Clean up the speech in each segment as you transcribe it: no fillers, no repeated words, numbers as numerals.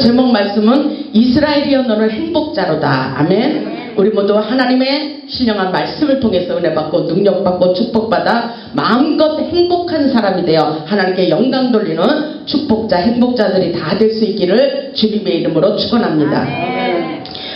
제목 말씀은 이스라엘이여 너는 행복자로다. 아멘. 우리 모두 하나님의 신령한 말씀을 통해서 은혜받고 능력받고 축복받아 마음껏 행복한 사람이 되어 하나님께 영광 돌리는 축복자 행복자들이 다 될 수 있기를 주님의 이름으로 축원합니다.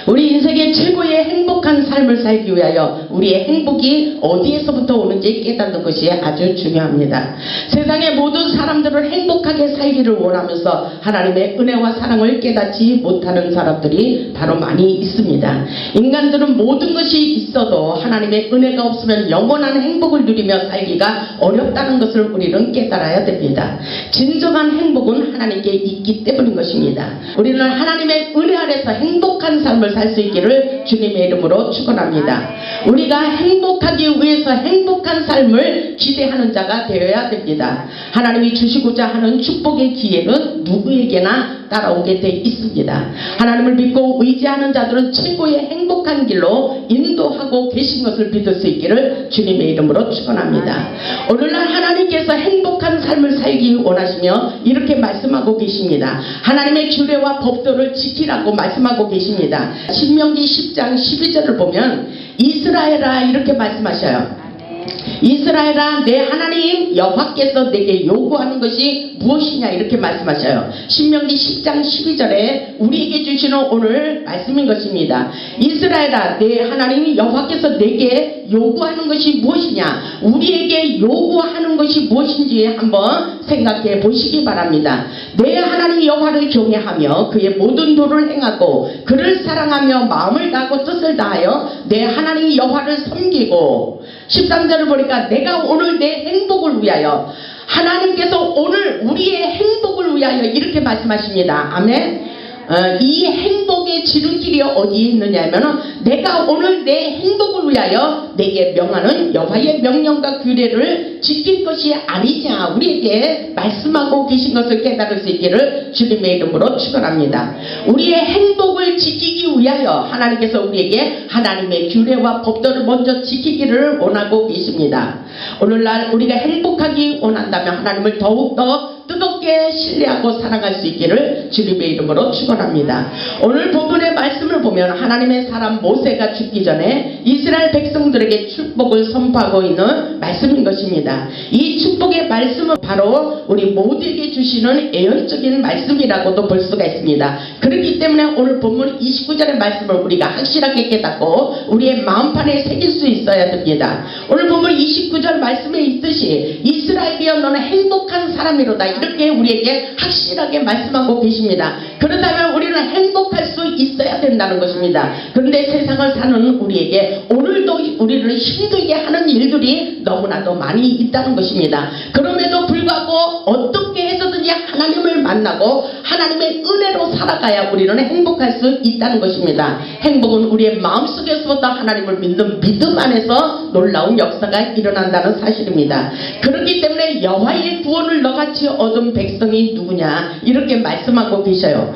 우리 인생의 최고의 행복한 삶을 살기 위하여 우리의 행복이 어디에서부터 오는지 깨닫는 것이 아주 중요합니다. 세상의 모든 사람들은 행복하게 살기를 원하면서 하나님의 은혜와 사랑을 깨닫지 못하는 사람들이 바로 많이 있습니다. 인간들은 모든 것이 있어도 하나님의 은혜가 없으면 영원한 행복을 누리며 살기가 어렵다는 것을 우리는 깨달아야 됩니다. 진정한 행복은 하나님께 있기 때문인 것입니다. 우리는 하나님의 은혜 아래서 행복한 삶을 살 수 있기를 주님의 이름으로 축원합니다. 우리가 행복하기 위해서 행복한 삶을 기대하는 자가 되어야 됩니다. 하나님이 주시고자 하는 축복의 기회는 누구에게나 따라오게 돼 있습니다. 하나님을 믿고 의지하는 자들은 최고의 행복한 길로 인도하고 계신 것을 믿을 수 있기를 주님의 이름으로 축원합니다. 오늘날 하나님께서 행복한 삶을 살기 원하시며 이렇게 말씀하고 계십니다. 하나님의 규례와 법도를 지키라고 말씀하고 계십니다. 신명기 10장 12절을 보면 이스라엘아 이렇게 말씀하셔요. 이스라엘아 내 하나님 여호와께서 내게 요구하는 것이 무엇이냐 이렇게 말씀하셔요. 신명기 10장 12절에 우리에게 주시는 오늘 말씀인 것입니다. 이스라엘아 내 하나님 여호와께서 내게 요구하는 것이 무엇이냐, 우리에게 요구하는 것이 무엇인지 한번 생각해 보시기 바랍니다. 내 하나님 여호와를 경외하며 그의 모든 도를 행하고 그를 사랑하며 마음을 다하고 뜻을 다하여 내 하나님 여호와를 섬기고 13절을 보니까 내가 오늘 내 행복을 위하여, 하나님께서 오늘 우리의 행복을 위하여 이렇게 말씀하십니다. 아멘. 이 행복의 지름길이 어디에 있느냐 하면 내가 오늘 내 행복을 위하여 내게 명하는 여호와의 명령과 규례를 지킬 것이 아니냐 우리에게 말씀하고 계신 것을 깨달을 수 있기를 주님의 이름으로 축원합니다. 우리의 행복을 지키기 위하여 하나님께서 우리에게 하나님의 규례와 법도를 먼저 지키기를 원하고 계십니다. 오늘날 우리가 행복하기 원한다면 하나님을 더욱더 뜨겁게 신뢰하고 사랑할 수 있기를 주님의 이름으로 축원합니다. 오늘 본문의 말씀을 보면 하나님의 사람 모세가 죽기 전에 이스라엘 백성들에게 축복을 선포하고 있는 말씀인 것입니다. 이 축복의 말씀은 바로 우리 모두에게 주시는 예언적인 말씀이라고도 볼 수가 있습니다. 그렇기 때문에 오늘 본문 29절의 말씀을 우리가 확실하게 깨닫고 우리의 마음판에 새길 수 있어야 됩니다. 오늘 본문 29절 말씀에 있듯이 이스라엘이여 너는 행복한 사람이로다 이렇게 우리에게 확실하게 말씀하고 계십니다. 그렇다면 우리는 행복할 수 있어야 된다는 것입니다. 그런데 세상을 사는 우리에게 오늘도 우리를 힘들게 하는 일들이 너무나도 많이 있다는 것입니다. 그럼에도 불구하고 어떻게 해서든지 하나님을 만나고 하나님의 은혜로 살아가야 우리는 행복할 수 있다는 것입니다. 행복은 우리의 마음속에서부터 하나님을 믿는 믿음 안에서 놀라운 역사가 일어난다는 사실입니다. 그렇기 때문에 여호와의 구원을 너같이 얻은 백성이 누구냐 이렇게 말씀하고 계셔요.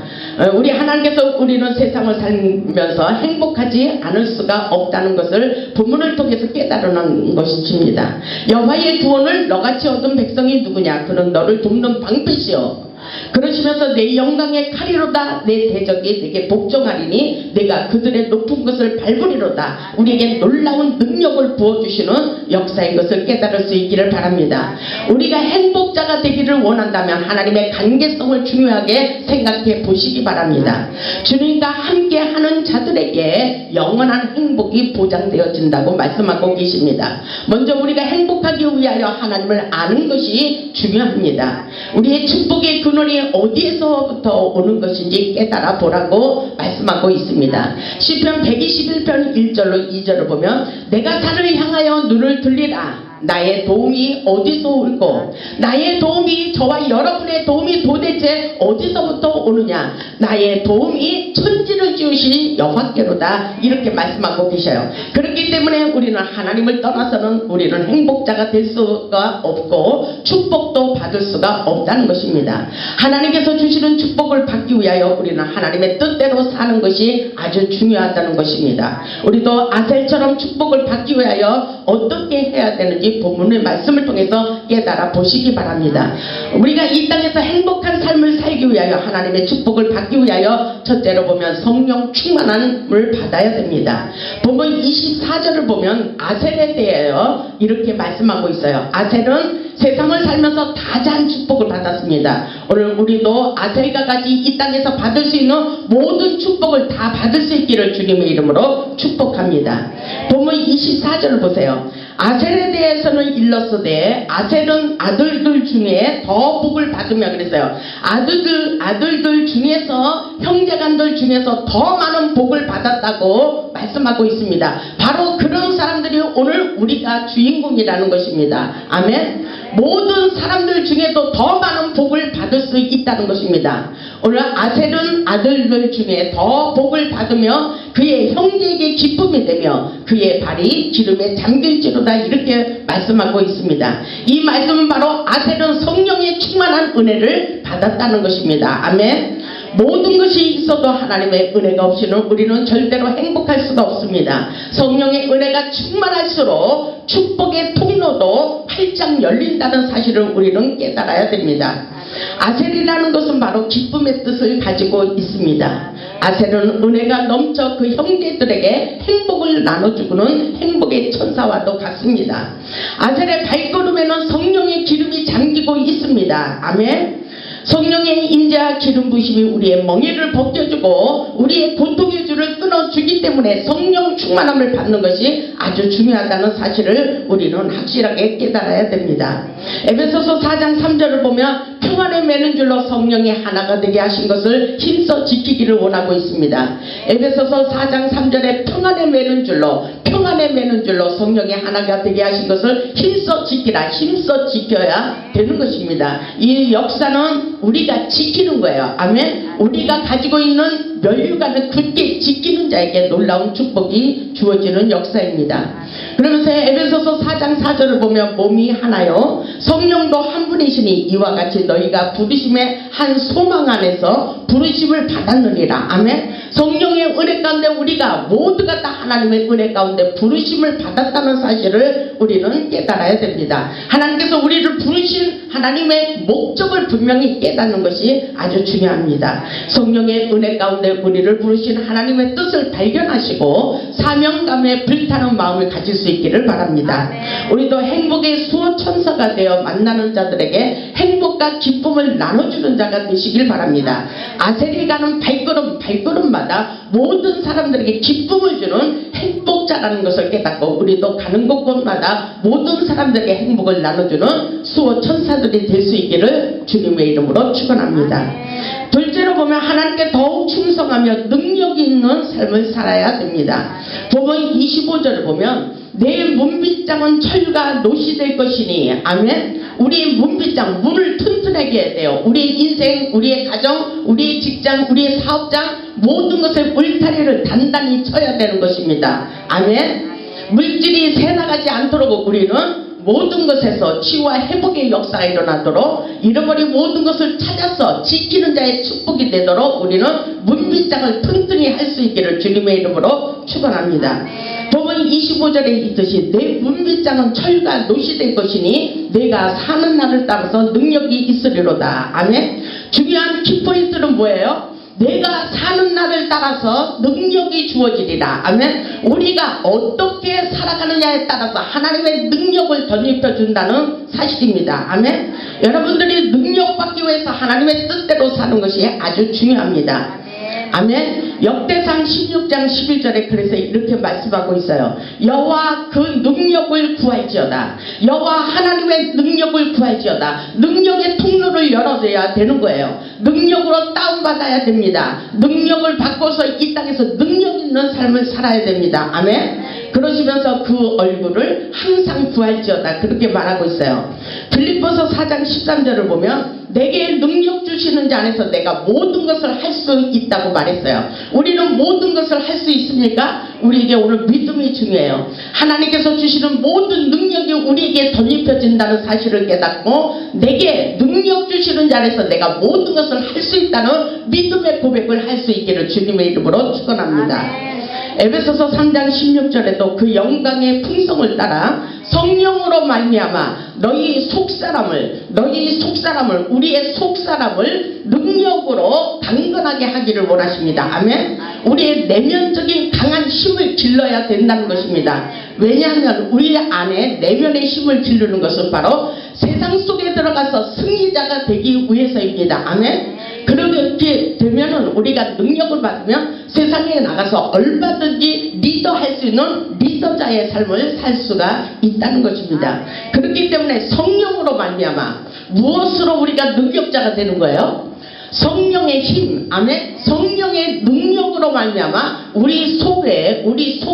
우리 하나님께서 우리는 세상을 살면서 행복하지 않을 수가 없다는 것을 본문을 통해서 깨달으는 것입니다. 여호와의 구원을 너같이 얻은 백성이 누구냐, 그는 너를 돕는 방패시여 그러시면서 내 영광의 칼이로다 내 대적이 내게 복종하리니 내가 그들의 높은 것을 밟으리로다. 우리에게 놀라운 능력을 부어주시는 역사인 것을 깨달을 수 있기를 바랍니다. 우리가 행복자가 되기를 원한다면 하나님의 관계성을 중요하게 생각해 보시기 바랍니다. 주님과 함께하는 자들에게 영원한 행복이 보장되어진다고 말씀하고 계십니다. 먼저 우리가 행복하기 위하여 하나님을 아는 것이 중요합니다. 우리의 축복의 근원이 어디에서부터 오는 것인지 깨달아 보라고 말씀하고 있습니다. 시편 121편 1절로 2절을 보면 내가 산을 향하여 눈을 들리라. 나의 도움이 어디서 올고 나의 도움이 저와 여러분의 도움이 도대체 어디서부터 오느냐, 나의 도움이 천지를 지으신 여호와께로다 이렇게 말씀하고 계셔요. 그렇기 때문에 우리는 하나님을 떠나서는 우리는 행복자가 될 수가 없고 축복도 받을 수가 없다는 것입니다. 하나님께서 주시는 축복을 받기 위하여 우리는 하나님의 뜻대로 사는 것이 아주 중요하다는 것입니다. 우리도 아셀처럼 축복을 받기 위하여 어떻게 해야 되는지 것인지 본문의 말씀을 통해서 깨달아 보시기 바랍니다. 우리가 이 땅에서 행복한 삶을 살기 위하여 하나님의 축복을 받기 위하여 첫째로 보면 성령 충만함을 받아야 됩니다. 본문 24절을 보면 아셀에 대하여 이렇게 말씀하고 있어요. 아셀은 세상을 살면서 다자한 축복을 받았습니다. 오늘 우리도 아셀과 같이 이 땅에서 받을 수 있는 모든 축복을 다 받을 수 있기를 주님의 이름으로 축복합니다. 본문 24절을 보세요. 아셀에 대해서는 일렀으되 아셀은 아들들 중에 더 복을 받으며 그랬어요. 아들들 중에서 형제간들 중에서 더 많은 복을 받았다고 말씀하고 있습니다. 바로 그런 사람들이 오늘 우리가 주인공이라는 것입니다. 아멘. 모든 사람들 중에도 더 많은 복을 받을 수 있다는 것입니다. 오늘 아셀은 아들들 중에 더 복을 받으며 그의 형제에게 기쁨이 되며 그의 발이 기름에 잠길지로다 이렇게 말씀하고 있습니다. 이 말씀은 바로 아셀은 성령의 충만한 은혜를 받았다는 것입니다. 아멘. 모든 것이 있어도 하나님의 은혜가 없이는 우리는 절대로 행복할 수가 없습니다. 성령의 은혜가 충만할수록 축복의 통로도 활짝 열린다는 사실을 우리는 깨달아야 됩니다. 아셀이라는 것은 바로 기쁨의 뜻을 가지고 있습니다. 아셀은 은혜가 넘쳐 그 형제들에게 행복을 나눠주고는 행복의 천사와도 같습니다. 아셀의 발걸음에는 성령의 기름이 잠기고 있습니다. 아멘. 성령의 임재와 기름 부심이 우리의 멍에를 벗겨주고 우리의 고통의 줄을 끊어주기 때문에 성령 충만함을 받는 것이 아주 중요하다는 사실을 우리는 확실하게 깨달아야 됩니다. 에베소서 4장 3절을 보면 평안에 매는 줄로 성령이 하나가 되게 하신 것을 힘써 지키기를 원하고 있습니다. 에베소서 4장 3절에 평안에 매는 줄로 성령이 하나가 되게 하신 것을 힘써 지키라. 힘써 지켜야 되는 것입니다. 이 역사는 우리가 지키는 거예요. 아멘. 우리가 가지고 있는 면류관을 굳게 지키는 자에게 놀라운 축복이 주어지는 역사입니다. 그러면서 에베소서 4장 4절을 보면 몸이 하나요 성령도 한 분이시니 이와 같이 너희가 부르심의 한 소망 안에서 부르심을 받았느니라. 아멘. 성령의 은혜 가운데 우리가 모두가 다 하나님의 은혜 가운데 부르심을 받았다는 사실을 우리는 깨달아야 됩니다. 하나님께서 우리를 부르신 하나님의 목적을 분명히 깨닫는 것이 아주 중요합니다. 성령의 은혜 가운데 우리를 부르신 하나님의 뜻을 발견하시고 사명감에 불타는 마음을 가질 수 있기를 바랍니다. 우리도 행복의 수호천사가 되어 만나는 자들에게 행복과 기쁨을 나눠주는 자가 되시길 바랍니다. 아셀이 가는 발걸음마다 모든 사람들에게 기쁨을 주는 행복자라는 것을 깨닫고 우리도 가는 곳곳마다 모든 사람들에게 행복을 나눠주는 수호천사들이 될 수 있기를 주님의 이름으로 축원합니다. 둘째로 보면 하나님께 더욱 충성하며 능력이 있는 삶을 살아야 됩니다. 본문 25절을 보면 내 문빗장은 철과 노시 될 것이니 아멘. 우리의 문빗장 문을 튼튼하게 해야 돼요. 우리의 인생, 우리의 가정, 우리의 직장, 우리의 사업장 모든 것의 울타리를 단단히 쳐야 되는 것입니다. 아멘. 물질이 새나가지 않도록 우리는 모든 것에서 치유와 회복의 역사가 일어나도록 잃어버린 모든 것을 찾아서 지키는 자의 축복이 되도록 우리는 문빗장을 튼튼히 할 수 있기를 주님의 이름으로 축원합니다. 본문 25절에 있듯이 내 문빗장은 철과 노시 될 것이니 내가 사는 날을 따라서 능력이 있으리로다. 아멘. 중요한 키포인트는 뭐예요? 내가 사는 날을 따라서 능력이 주어지리라. 아멘. 우리가 어떻게 살아가느냐에 따라서 하나님의 능력을 덧입혀 준다는 사실입니다. 아멘. 여러분들이 능력받기 위해서 하나님의 뜻대로 사는 것이 아주 중요합니다. 아멘. 역대상 16장 11절에 그래서 이렇게 말씀하고 있어요. 여호와 그 능력을 구할지어다. 여호와 하나님의 능력을 구할지어다. 능력의 통로를 열어줘야 되는 거예요. 능력으로 다운받아야 됩니다. 능력을 받고서 이 땅에서 능력 있는 삶을 살아야 됩니다. 아멘. 그러시면서 그 얼굴을 항상 구할지어다 그렇게 말하고 있어요. 빌립보서 4장 13절을 보면 내게 능력 주시는 자 안에서 내가 모든 것을 할 수 있다고 말했어요. 우리는 모든 것을 할 수 있습니까? 우리에게 오늘 믿음이 중요해요. 하나님께서 주시는 모든 능력이 우리에게 덧입혀진다는 사실을 깨닫고 내게 능력 주시는 자 안에서 내가 모든 것을 할 수 있다는 믿음의 고백을 할 수 있기를 주님의 이름으로 축원합니다. 에베소서 3장 16절에도 그 영광의 풍성을 따라 성령으로 말미암아 너희 속사람을 우리의 속사람을 능력으로 강건하게 하기를 원하십니다. 아멘. 우리의 내면적인 강한 힘을 길러야 된다는 것입니다. 왜냐하면 우리 안에 내면의 힘을 기르는 것은 바로 세상 속에 들어가서 승리자가 되기 위해서입니다. 아멘. 그렇게 되면은 우리가 능력을 받으면 세상에 나가서 얼마든지 리더할 수 있는 리더자의 삶을 살 수가 있다는 것입니다. 그렇기 때문에 성령으로 말미암아 무엇으로 우리가 능력자가 되는 거예요? 성령의 힘, 아멘. 성령의 능력으로 말미암아 우리 속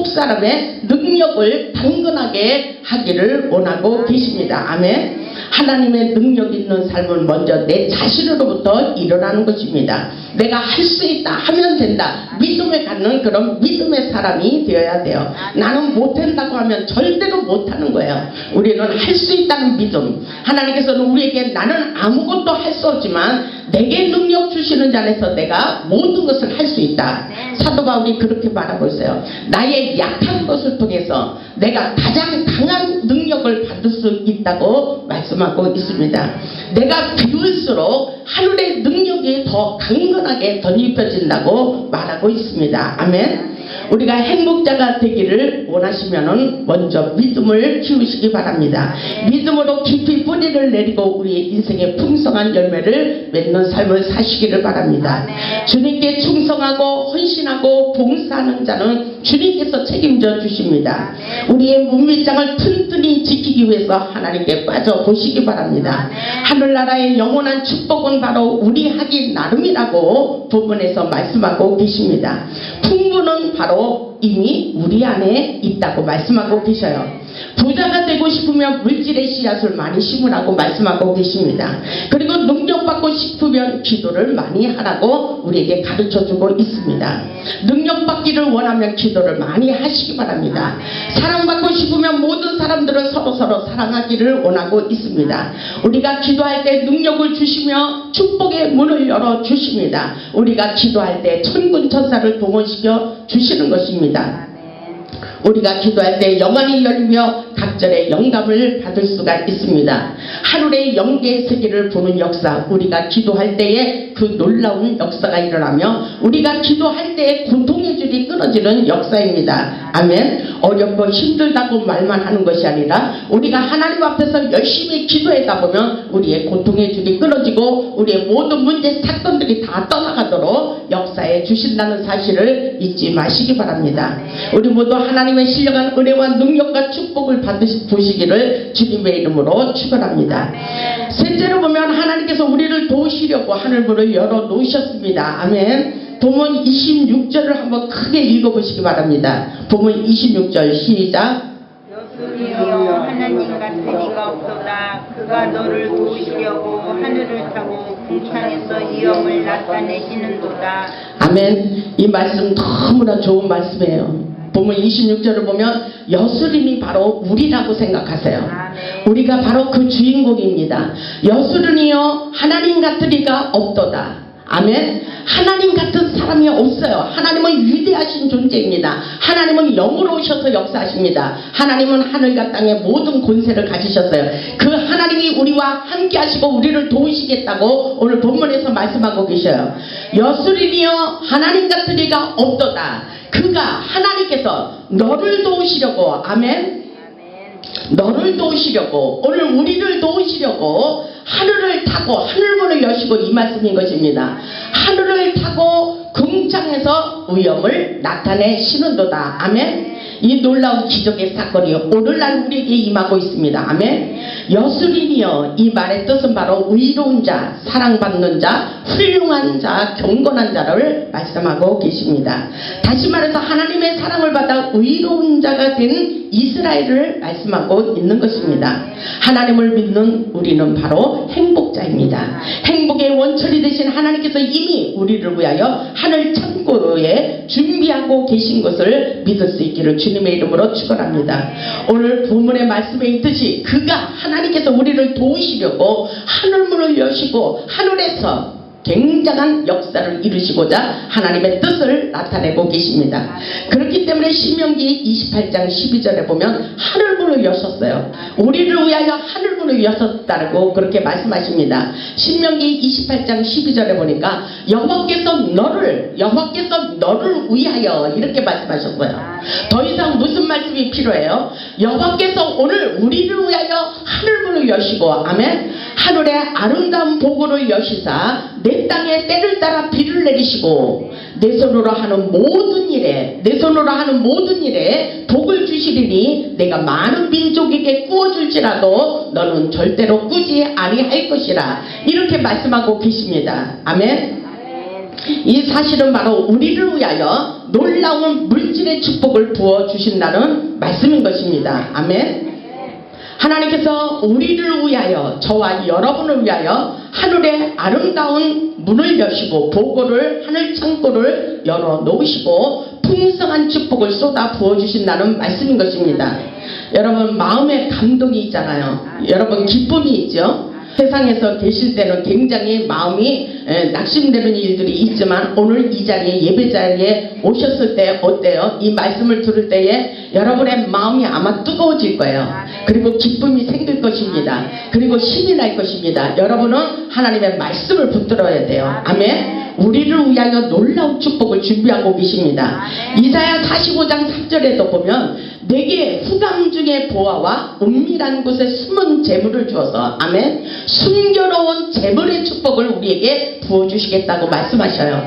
사람의 능력을 강건하게 하기를 원하고 계십니다. 아멘. 하나님의 능력 있는 삶은 먼저 내 자신으로부터 일어나는 것입니다. 내가 할 수 있다, 하면 된다, 믿음을 갖는 그런 믿음의 사람이 되어야 돼요. 나는 못한다고 하면 절대로 못하는 거예요. 우리는 할 수 있다는 믿음. 하나님께서는 우리에게 나는 아무것도 할 수 없지만 내게 능력 주시는 자에서 내가 모든 것을 할 수 있다. 사도 바울이 그렇게 말하고 있어요. 나의 약한 것을 통해서 내가 가장 강한 능력을 받을 수 있다고 말씀하고 있습니다. 내가 비울수록 하늘의 능력이 더 강건하게 덧입혀진다고 말하고 있습니다. 아멘. 우리가 행복자가 되기를 원하시면은 먼저 믿음을 키우시기 바랍니다. 믿음으로 깊이 뿌리를 내리고 우리의 인생의 풍성한 열매를 맺는 삶을 사시기를 바랍니다. 주님께 충성하고 헌신하고 봉사하는 자는 주님께서 책임져 주십니다. 우리의 문밀장을 튼튼히 지키기 위해서 하나님께 빠져보시기 바랍니다. 하늘나라의 영원한 축복은 바로 우리 하기 나름이라고 본문에서 말씀하고 계십니다. 풍부는 바로 이미 우리 안에 있다고 말씀하고 계셔요. 부자가 되고 싶으면 물질의 씨앗을 많이 심으라고 말씀하고 계십니다. 그리고 능력받고 싶으면 기도를 많이 하라고 우리에게 가르쳐주고 있습니다. 능력받기를 원하면 기도를 많이 하시기 바랍니다. 사랑받고 싶으면 모든 사람들은 서로 사랑하기를 원하고 있습니다. 우리가 기도할 때 능력을 주시며 축복의 문을 열어주십니다. 우리가 기도할 때 천군 천사를 동원시켜 주시는 것입니다. 우리가 기도할 때 영안이 열리며 각절의 영감을 받을 수가 있습니다. 하늘의 영계의 세계를 보는 역사, 우리가 기도할 때에 그 놀라운 역사가 일어나며 우리가 기도할 때에 고통의 줄이 끊어지는 역사입니다. 아멘. 어렵고 힘들다고 말만 하는 것이 아니라 우리가 하나님 앞에서 열심히 기도하다 보면 우리의 고통의 줄이 끊어지고 우리의 모든 문제 사건들이 다 떠나가도록 역사해 주신다는 사실을 잊지 마시기 바랍니다. 우리 모두 하나님의 신령한 은혜와 능력과 축복을 보시기를 주님의 이름으로 축원합니다. 셋째로 보면 하나님께서 우리를 도우시려고 하늘문을 열어놓으셨습니다. 아멘. 본문 26절을 한번 크게 읽어보시기 바랍니다. 본문 26절 시작. 여수리여 하나님 같은 이가 없도다. 그가 너를 도우시려고 하늘을 타고 궁창에서 이영을 나타내시는도다. 아멘. 이 말씀 너무나 좋은 말씀이에요. 본문 26절을 보면 여수린이 바로 우리라고 생각하세요. 우리가 바로 그 주인공입니다. 여수린이여 하나님 같은 이가 없도다. 아멘. 하나님 같은 사람이 없어요. 하나님은 위대하신 존재입니다. 하나님은 영으로 오셔서 역사하십니다. 하나님은 하늘과 땅의 모든 권세를 가지셨어요. 그 하나님이 우리와 함께 하시고 우리를 도우시겠다고 오늘 본문에서 말씀하고 계셔요. 여수린이여 하나님 같은 이가 없도다. 그가 하나님께서 너를 도우시려고, 아멘. 너를 도우시려고, 오늘 우리를 도우시려고 하늘을 타고 하늘문을 여시고 이 말씀인 것입니다. 하늘을 타고 궁창에서 위엄을 나타내시는도다. 아멘. 이 놀라운 기적의 사건이 오늘날 우리에게 임하고 있습니다. 아멘. 여수린이여, 이 말의 뜻은 바로 의로운 자, 사랑받는 자, 훌륭한 자, 경건한 자를 말씀하고 계십니다. 다시 말해서 하나님의 사랑을 받아 의로운 자가 된 이스라엘을 말씀하고 있는 것입니다. 하나님을 믿는 우리는 바로 행복자입니다. 행복의 원천이 되신 하나님께서 이미 우리를 위하여 하늘 창고에 준비하고 계신 것을 믿을 수 있기를 주님의 이름으로 축원합니다. 오늘 본문의 말씀에 있듯이 그가 하나님께서 우리를 도우시려고 하늘문을 여시고 하늘에서 굉장한 역사를 이루시고자 하나님의 뜻을 나타내고 계십니다. 그렇기 때문에 신명기 28장 12절에 보면 하늘문을 여셨어요. 우리를 위하여 하늘문을 여셨다고 그렇게 말씀하십니다. 신명기 28장 12절에 보니까 여호와께서 너를 위하여 이렇게 말씀하셨어요. 더 이상 무슨 말씀이 필요해요? 여호와께서 오늘 우리를 위하여 하늘문을 여시고 아멘. 하늘의 아름다운 보고를 여시사 내 땅에 때를 따라 비를 내리시고 내 손으로 하는 모든 일에 복을 주시리니 내가 많은 민족에게 꾸어줄지라도 너는 절대로 꾸지 아니할 것이라 이렇게 말씀하고 계십니다. 아멘. 이 사실은 바로 우리를 위하여 놀라운 물질의 축복을 부어주신다는 말씀인 것입니다. 아멘. 하나님께서 우리를 위하여 저와 여러분을 위하여 하늘의 아름다운 문을 여시고 보고를 하늘 창고를 열어 놓으시고 풍성한 축복을 쏟아 부어주신다는 말씀인 것입니다. 여러분 마음에 감동이 있잖아요. 여러분 기쁨이 있죠. 세상에서 계실 때는 굉장히 마음이 낙심되는 일들이 있지만 오늘 이 자리에 예배 자리에 오셨을 때 어때요? 이 말씀을 들을 때에 여러분의 마음이 아마 뜨거워질 거예요. 그리고 기쁨이 생길 것입니다. 그리고 힘이 날 것입니다. 여러분은 하나님의 말씀을 붙들어야 돼요. 아멘. 우리를 위하여 놀라운 축복을 준비하고 계십니다. 이사야 45장 3절에도 보면 내게 후감 중에 보아와 은밀한 곳에 숨은 재물을 주어서 아멘 순결로운 재물의 축복을 우리에게 부어주시겠다고 말씀하셔요.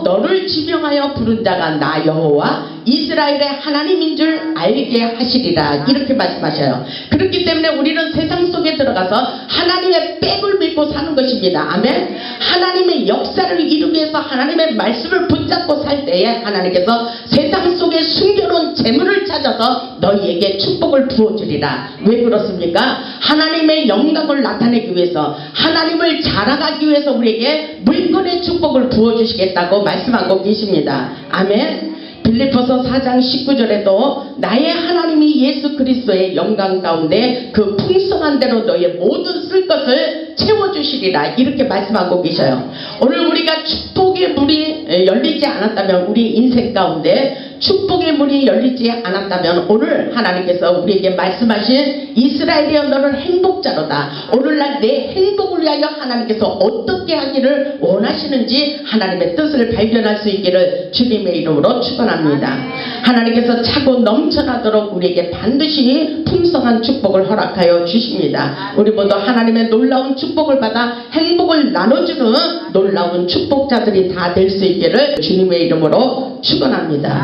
너를 지명하여 부른 자가 나 여호와 이스라엘의 하나님인 줄 알게 하시리라 이렇게 말씀하셔요. 그렇기 때문에 우리는 세상 속에 들어가서 하나님의 백을 믿고 사는 것입니다. 아멘. 하나님의 역사를 이루기 위해서 하나님의 말씀을 붙잡고 살 때에 하나님께서 세상 속에 숨겨놓은 재물을 찾아서 너희에게 축복을 부어주리라. 왜 그렇습니까? 하나님의 영광을 나타내기 위해서 하나님을 자랑하기 위해서 우리에게 물건의 축복을 부어주시겠다고 말씀하고 계십니다. 아멘. 빌립보서 4장 19절에도 나의 하나님이 예수 그리스도의 영광 가운데 그 풍성한 대로 너의 모든 쓸 것을 채워주시리라 이렇게 말씀하고 계셔요. 오늘 우리가 축복의 문이 열리지 않았다면 우리 인생 가운데 축복의 문이 열리지 않았다면 오늘 하나님께서 우리에게 말씀하신 이스라엘이여 너는 행복자로다. 오늘날 내 행복을 위하여 하나님께서 어떻게 하기를 원하시는지 하나님의 뜻을 발견할 수 있기를 주님의 이름으로 축원합니다. 하나님께서 차고 넘쳐나도록 우리에게 반드시 풍성한 축복을 허락하여 주십니다. 우리 모두 하나님의 놀라운 축복을 받아 행복을 나눠주는 놀라운 축복자들이 다 될 수 있기를 주님의 이름으로 축원합니다.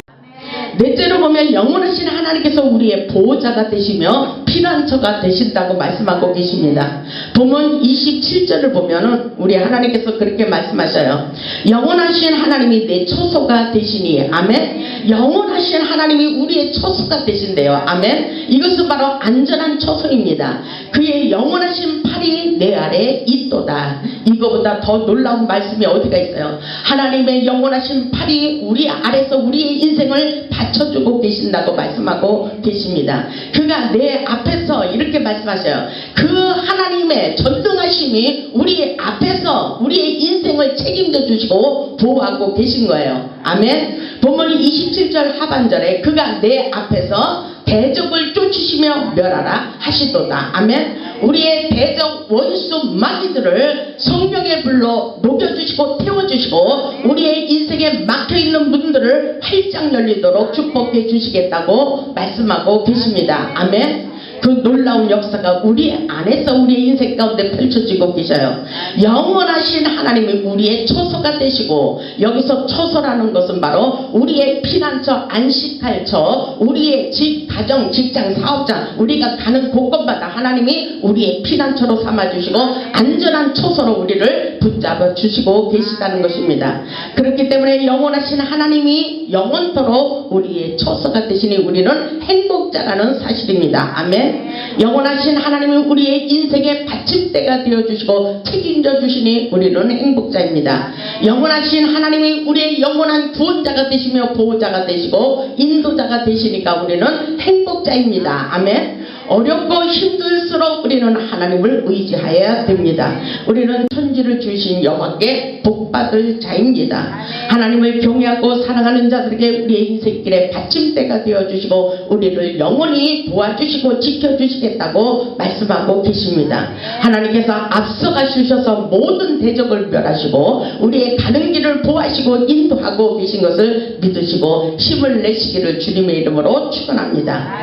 넷째로 보면 영원하신 하나님께서 우리의 보호자가 되시며 피난처가 되신다고 말씀하고 계십니다. 본문 27절을 보면 우리 하나님께서 그렇게 말씀하셔요. 영원하신 하나님이 내 처소가 되시니 아멘. 영원하신 하나님이 우리의 처소가 되신대요. 아멘. 이것은 바로 안전한 처소입니다. 그의 영원하신 팔이 내 아래에 있도다. 이거보다 더 놀라운 말씀이 어디가 있어요. 하나님의 영원하신 팔이 우리 아래서 우리의 인생을 받쳐주고 계신다고 말씀하고 계십니다. 그가 내 앞에서 이렇게 말씀하셔요. 그 하나님의 전능하심이 우리 앞에서 우리의 인생을 책임져 주시고 보호하고 계신 거예요. 아멘. 본문 27절 하반절에 그가 내 앞에서 대적을 쫓으시며 멸하라 하시도다. 아멘. 우리의 대적 원수 마귀들을 성령의 불로 녹여주시고 태워주시고 우리의 인생에 막혀있는 문들을 활짝 열리도록 축복해 주시겠다고 말씀하고 계십니다. 아멘. 그 놀라운 역사가 우리 안에서 우리의 인생 가운데 펼쳐지고 계셔요. 영원하신 하나님이 우리의 처소가 되시고 여기서 처소라는 것은 바로 우리의 피난처, 안식할 처, 우리의 집, 가정, 직장, 사업장 우리가 가는 곳곳마다 하나님이 우리의 피난처로 삼아주시고 안전한 처소로 우리를 붙잡아 주시고 계시다는 것입니다. 그렇기 때문에 영원하신 하나님이 영원토록 우리의 처소가 되시니 우리는 행복자라는 사실입니다. 아멘. 영원하신 하나님이 우리의 인생의 받침대가 되어주시고 책임져 주시니 우리는 행복자입니다. 영원하신 하나님이 우리의 영원한 구원자가 되시며 보호자가 되시고 인도자가 되시니까 우리는 행복자입니다. 아멘. 어렵고 힘들수록 우리는 하나님을 의지해야 됩니다. 우리는 천지를 주신 여호와께 복받을 자입니다. 하나님을 경외하고 사랑하는 자들에게 우리의 인생길에 받침대가 되어주시고 우리를 영원히 도와주시고 지켜주시겠다고 말씀하고 계십니다. 하나님께서 앞서가 주셔서 모든 대적을 멸하시고 우리의 가는 길을 보호하시고 인도하고 계신 것을 믿으시고 힘을 내시기를 주님의 이름으로 축원합니다.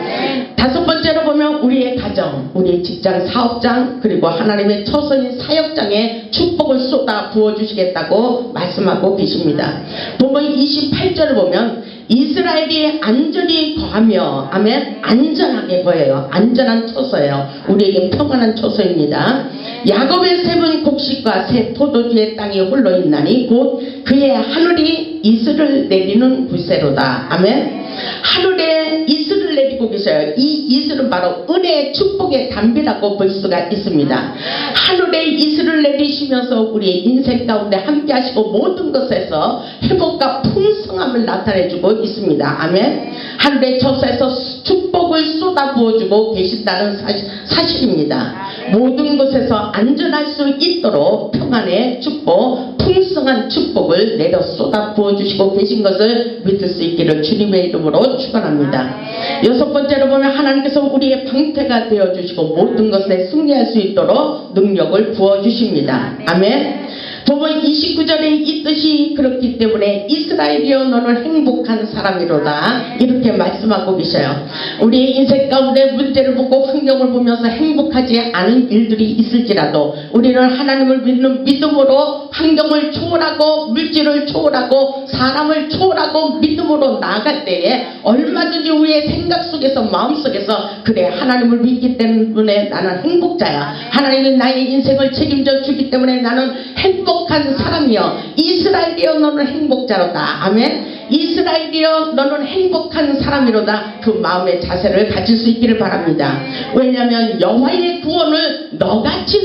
다섯 번째로 보면 우리의 가정, 우리의 직장, 사업장, 그리고 하나님의 처소인 사역장에 축복을 쏟아 부어주시겠다고 말씀하고 계십니다. 본문 28절을 보면 이스라엘이 안전히 거하며 아멘, 안전하게 거해요. 안전한 처소예요. 우리에게 평안한 처소입니다. 야곱의 샘은 곡식과 새 포도주의 땅이 홀로 있나니 곧 그의 하늘이 이슬을 내리는 구세로다. 아멘. 하늘에 이슬을 내리고 계셔요. 이 이슬은 바로 은혜의 축복의 담비라고 볼 수가 있습니다. 하늘에 이슬을 내리시면서 우리의 인생 가운데 함께 하시고 모든 것에서 회복과 풍성함을 나타내주고 있습니다. 아멘. 하늘의 처소에서 축복을 쏟아 부어주고 계신다는 사실입니다. 모든 곳에서 안전할 수 있도록 평안의 축복, 풍성한 축복을 내려 쏟아 부어주시고 계신 것을 믿을 수 있기를 주님의 이름으로 축원합니다. 여섯 번째로 보면 하나님께서 우리의 방패가 되어주시고 모든 것에 승리할 수 있도록 능력을 부어주십니다. 아멘. 본문 29절에 이 뜻이 그렇기 때문에 이스라엘이여 너는 행복한 사람이로다 이렇게 말씀하고 계셔요. 우리의 인생 가운데 문제를 보고 환경을 보면서 행복하지 않은 일들이 있을지라도 우리는 하나님을 믿는 믿음으로 환경을 초월하고 물질을 초월하고 사람을 초월하고 믿음으로 나아갈 때에 얼마든지 우리의 생각 속에서 마음속에서 그래 하나님을 믿기 때문에 나는 행복자야. 하나님이 나의 인생을 책임져 주기 때문에 나는 행복한 사람이여. 이스라엘이여 너는 행복자로다. 아멘. 이스라엘이여 너는 행복한 사람이로다. 그 마음의 자세를 가질 수 있기를 바랍니다. 왜냐하면 여호와의 구원을 너같이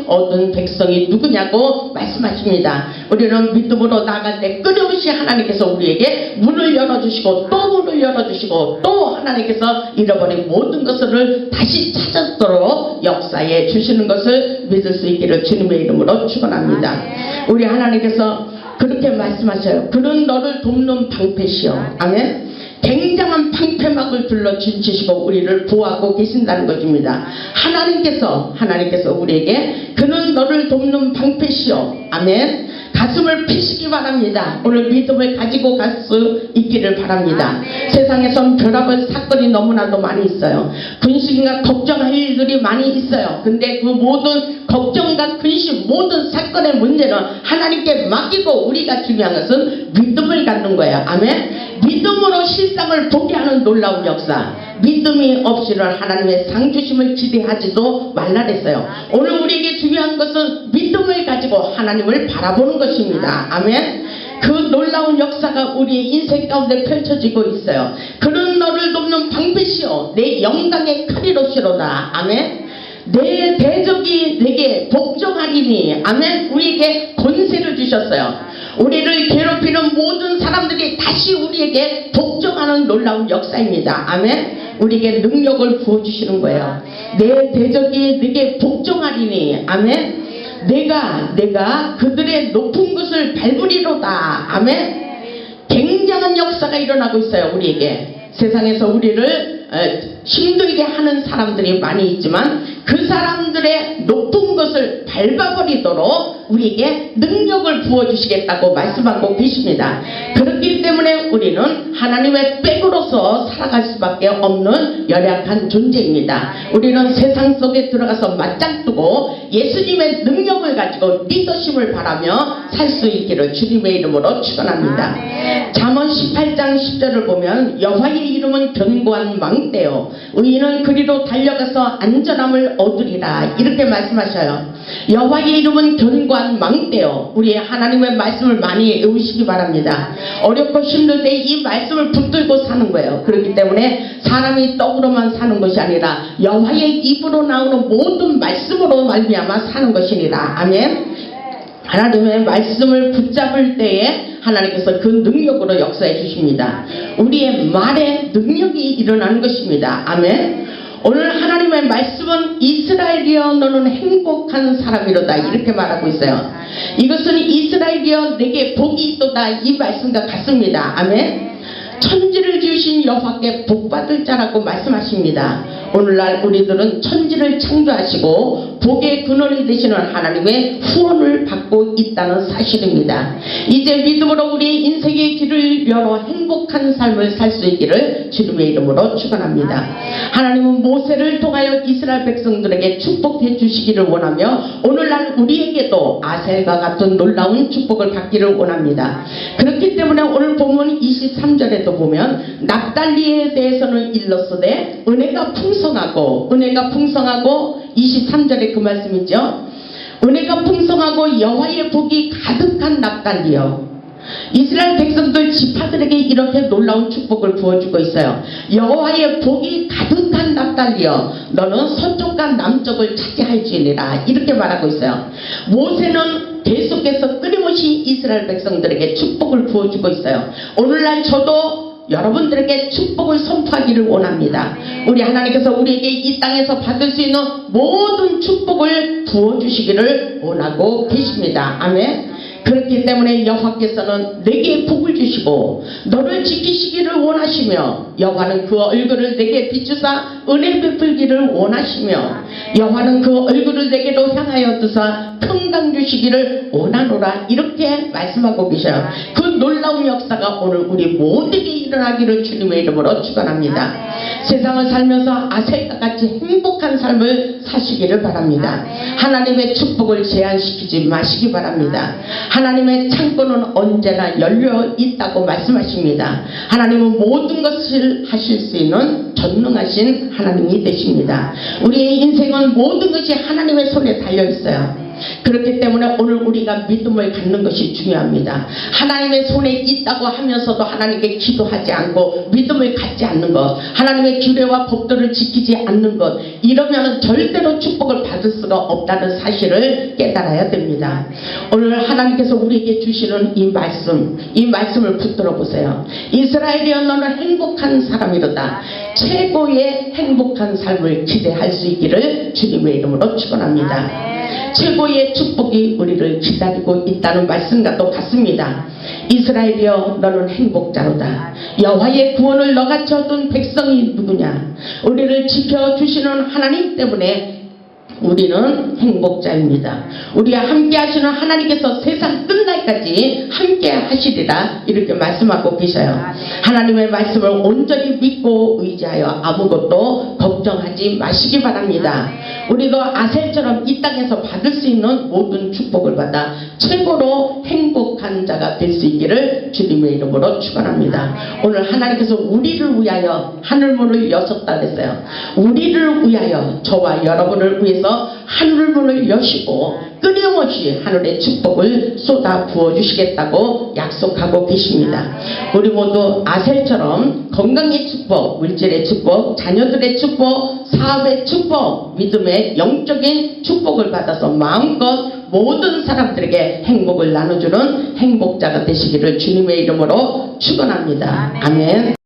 얻은 백성이 누구냐고 말씀하십니다. 우리는 믿음으로 나아갈 때 끊임없이 하나님께서 우리에게 문을 열어주시고 또 문을 열어주시고 또 하나님께서 잃어버린 모든 것을 다시 찾았도록 역사해 주시는 것을 믿을 수 있기를 주님의 이름으로 축원합니다. 우리 하나님께서 그렇게 말씀하셔요. 그는 너를 돕는 방패시여. 아멘. 굉장한 방패막을 둘러 진치시고 우리를 보호하고 계신다는 것입니다. 하나님께서 우리에게 그는 너를 돕는 방패시여. 아멘. 가슴을 피시기 바랍니다. 오늘 믿음을 가지고 갈 수 있기를 바랍니다. 세상에선 별의별 사건이 너무나도 많이 있어요. 근심과 걱정할 일들이 많이 있어요. 근데 그 모든 걱정과 근심, 모든 사건의 문제는 하나님께 맡기고 우리가 중요한 것은 믿음을 갖는 거예요. 아멘. 믿음으로 실상을 보게 하는 놀라운 역사. 믿음이 없이는 하나님의 상주심을 기대하지도 말라 그랬어요. 오늘 우리에게 중요한 것은 믿음을 가지고 하나님을 바라보는 것입니다. 아멘. 그 놀라운 역사가 우리의 인생 가운데 펼쳐지고 있어요. 그는 너를 돕는 방패시오 내 영광의 칼이로시로다. 아멘. 내 대적이 내게 복종하리니. 아멘. 우리에게 권세를 주셨어요. 우리를 괴롭히는 모든 사람들이 다시 우리에게 복종하는 놀라운 역사입니다. 아멘. 우리에게 능력을 부어주시는 거예요. 내 대적이 내게 복종하리니. 아멘. 내가 그들의 높은 것을 밟으리로다. 아멘. 굉장한 역사가 일어나고 있어요. 우리에게. 세상에서 우리를 힘들게 하는 사람들이 많이 있지만 그 사람들의 높은 것을 밟아버리도록 우리에게 능력을 부어주시겠다고 말씀하고 계십니다. 그렇기 때문에 우리는 하나님의 백으로서 살아갈 수밖에 없는 연약한 존재입니다. 우리는 세상 속에 들어가서 맞짱 뜨고 예수님의 능력을 가지고 리더십을 바라며 살 수 있기를 주님의 이름으로 축원합니다. 잠언 18장 10절을 보면 여호와의 이름은 견고한 망대요 의인은 그리로 달려가서 안전함을 얻으리라 이렇게 말씀하셔요. 여호와의 이름은 견고한 망대요. 우리 하나님의 말씀을 많이 외우시기 바랍니다. 어렵고 힘들 때 이 말씀을 붙들고 사는 거예요. 그렇기 때문에 사람이 떡으로만 사는 것이 아니라 여호와의 입으로 나오는 모든 말씀으로 말미암아 사는 것이니라. 아멘. 하나님의 말씀을 붙잡을 때에 하나님께서 그 능력으로 역사해 주십니다. 우리의 말에 능력이 일어나는 것입니다. 아멘. 오늘 하나님의 말씀은 이스라엘이여 너는 행복한 사람이로다 이렇게 말하고 있어요. 이것은 이스라엘이여 내게 복이 있도다 이 말씀과 같습니다. 아멘. 천지를 지으신 여호와께 복받을 자라고 말씀하십니다. 오늘날 우리들은 천지를 창조하시고 복의 근원이 되시는 하나님의 후원을 받고 있다는 사실입니다. 이제 믿음으로 우리의 인생의 길을 열어 행복한 삶을 살 수 있기를 주님의 이름으로 축원합니다. 하나님은 모세를 통하여 이스라엘 백성들에게 축복해 주시기를 원하며 오늘날 우리에게도 아셀과 같은 놀라운 축복을 받기를 원합니다. 그렇기 때문에 오늘 본문 23절에도 보면 납달리에 대해서는 일렀으되 은혜가 풍성하고 23절에 그 말씀이죠. 은혜가 풍성하고 여호와의 복이 가득한 납달리여. 이스라엘 백성들 지파들에게 이렇게 놀라운 축복을 부어주고 있어요. 여호와의 복이 가득한 납달리여 너는 서쪽과 남쪽을 차지할지니라 이렇게 말하고 있어요. 모세는 계속해서 끊임없이 이스라엘 백성들에게 축복을 부어주고 있어요. 오늘날 저도 여러분들에게 축복을 선포하기를 원합니다. 우리 하나님께서 우리에게 이 땅에서 받을 수 있는 모든 축복을 부어주시기를 원하고 계십니다. 아멘. 그렇기 때문에 여호와께서는 내게 복을 주시고 너를 지키시기를 원하시며 여호와는 그 얼굴을 내게 비추사 은혜 베풀기를 원하시며 여호와는 그 얼굴을 내게로 향하여 두사 평강 주시기를 원하노라 이렇게 말씀하고 계셔요. 그 놀라운 역사가 오늘 우리 모두에게 일어나기를 주님의 이름으로 축원합니다. 세상을 살면서 아셀과 같이 행복한 삶을 사시기를 바랍니다. 하나님의 축복을 제한시키지 마시기 바랍니다. 하나님의 창고는 언제나 열려 있다고 말씀하십니다. 하나님은 모든 것을 하실 수 있는 전능하신 하나님이 되십니다. 우리의 인생은 모든 것이 하나님의 손에 달려 있어요. 그렇기 때문에 오늘 우리가 믿음을 갖는 것이 중요합니다. 하나님의 손에 있다고 하면서도 하나님께 기도하지 않고 믿음을 갖지 않는 것, 하나님의 규례와 법도를 지키지 않는 것, 이러면 절대로 축복을 받을 수가 없다는 사실을 깨달아야 됩니다. 오늘 하나님께서 우리에게 주시는 이 말씀을 붙들어 보세요. 이스라엘이여 너는 행복한 사람이로다. 최고의 행복한 삶을 기대할 수 있기를 주님의 이름으로 축원합니다. 최고의 축복이 우리를 기다리고 있다는 말씀과도 같습니다. 이스라엘이여 너는 행복자로다. 여호와의 구원을 너같이 얻은 백성이 누구냐. 우리를 지켜주시는 하나님 때문에 우리는 행복자입니다. 우리와 함께 하시는 하나님께서 세상 끝날까지 함께 하시리라 이렇게 말씀하고 계셔요. 하나님의 말씀을 온전히 믿고 의지하여 아무것도 걱정하지 마시기 바랍니다. 우리도 아셀처럼 이 땅에서 받을 수 있는 모든 축복을 받아 최고로 행복한 자가 될 수 있기를 주님의 이름으로 축원합니다. 오늘 하나님께서 우리를 위하여 하늘문을 여셨다 그랬어요. 우리를 위하여 저와 여러분을 위해서 하늘문을 여시고 끊임없이 하늘의 축복을 쏟아 부어주시겠다고 약속하고 계십니다. 우리 모두 아셀처럼 건강의 축복, 물질의 축복, 자녀들의 축복, 사업의 축복, 믿음의 영적인 축복을 받아서 마음껏 모든 사람들에게 행복을 나눠주는 행복자가 되시기를 주님의 이름으로 축원합니다. 아멘.